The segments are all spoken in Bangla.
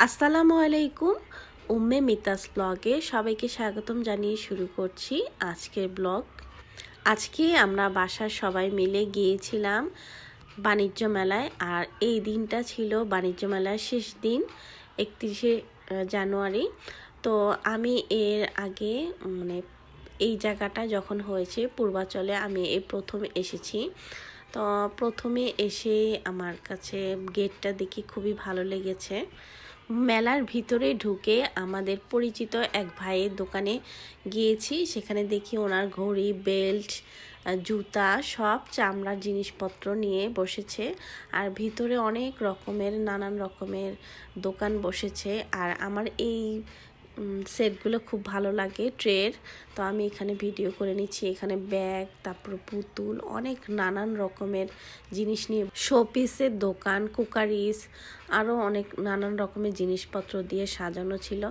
আসসালামু আলাইকুম। উম্মে মিতাস ব্লগে সবাইকে স্বাগতম জানিয়ে শুরু করছি আজকের ব্লগ। আজকে আমরা বাসার সবাই মিলে গিয়েছিলাম বাণিজ্য মেলায়, আর এই দিনটা ছিল বাণিজ্য মেলার শেষ দিন, 31শে জানুয়ারি। তো আমি এর আগে এই জায়গাটা যখন হয়েছে পূর্বাচলে আমি এই প্রথম এসেছি। তো প্রথমে এসে আমার কাছে গেটটা দেখে খুবই ভালো লেগেছে। মেলার ভিতরে ঢুকে আমাদের পরিচিত এক ভাইয়ের দোকানে গিয়েছি, সেখানে দেখি ওনার ঘড়ি, বেল্ট, জুতা সব চামড়ার জিনিসপত্র নিয়ে বসেছে। আর ভিতরে অনেক রকমের নানান রকমের দোকান বসেছে। আর আমার এই সেটগুলো খুব ভালো লাগে ট্রের, তো আমি এখানে ভিডিও করে নিচ্ছি। এখানে ব্যাগ, তারপর পুতুল, অনেক নানান রকমের জিনিস নিয়ে শোপিসের দোকান, কুকারিস, আরও অনেক নানান রকমের জিনিসপত্র দিয়ে সাজানো ছিল।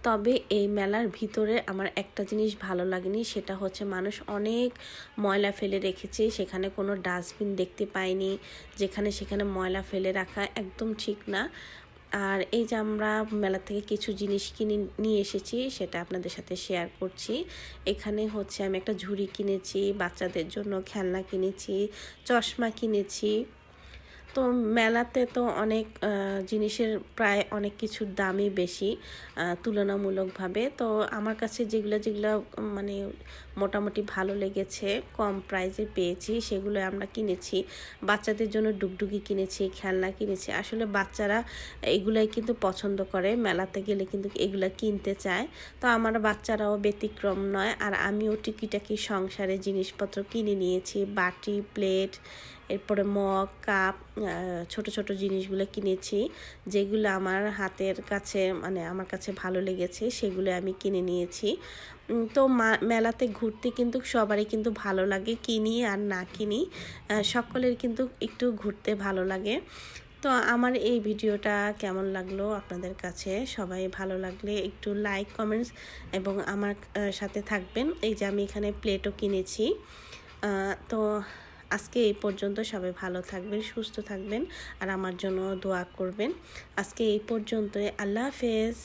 তবে এই মেলার ভিতরে আমার একটা জিনিস ভালো লাগেনি, সেটা হচ্ছে মানুষ অনেক ময়লা ফেলে রেখেছে। সেখানে কোনো ডাস্টবিন দেখতে পাইনি, যেখানে সেখানে ময়লা ফেলে রাখা একদম ঠিক না। আর এই যে আমরা মেলা থেকে কিছু জিনিস কিনে নিয়ে এসেছি, সেটা আপনাদের সাথে শেয়ার করছি। এখানে হচ্ছে আমি একটা ঝুড়ি কিনেছি, বাচ্চাদের জন্য খেলনা কিনেছি, চশমা কিনেছি। তো মেলাতে তো অনেক জিনিসের প্রায় অনেক কিছুর দামই বেশি তুলনামূলকভাবে। তো আমার কাছে যেগুলো মানে মোটামুটি ভালো লেগেছে, কম প্রাইসে পেয়েছি, সেগুলো আমরা কিনেছি। বাচ্চাদের জন্য ডুগডুগি কিনেছি, খেলনা কিনেছি। আসলে বাচ্চারা এগুলাই কিন্তু পছন্দ করে, মেলাতে গেলে কিন্তু এগুলো কিনতে চায়। তো আমার বাচ্চারাও ব্যতিক্রম নয়। আর আমিও টুকিটাকি সংসারের জিনিসপত্র কিনে নিয়েছি, বাটি, প্লেট, এরপরে মগ, কাপ, ছোট ছোট জিনিসগুলো কিনেছি, যেগুলো আমার হাতের কাছে আমার কাছে ভালো লেগেছে, সেগুলো আমি কিনে নিয়েছি। তো মেলাতে ঘুরতে কিন্তু সবারই কিন্তু ভালো লাগে, কিনি আর না কিনি সকলের কিন্তু একটু ঘুরতে ভালো লাগে। তো আমার এই ভিডিওটা কেমন লাগলো আপনাদের কাছে? সবাই ভালো লাগলে একটু লাইক, কমেন্টস এবং আমার সাথে থাকবেন। এই যে আমি এখানে প্লেটও কিনেছি। তো আজকে এই পর্যন্ত। সবাই ভালো থাকবেন, সুস্থ থাকবেন, আর আমার জন্য দোয়া করবেন। আজকে এই পর্যন্তই। আল্লাহ হাফেজ।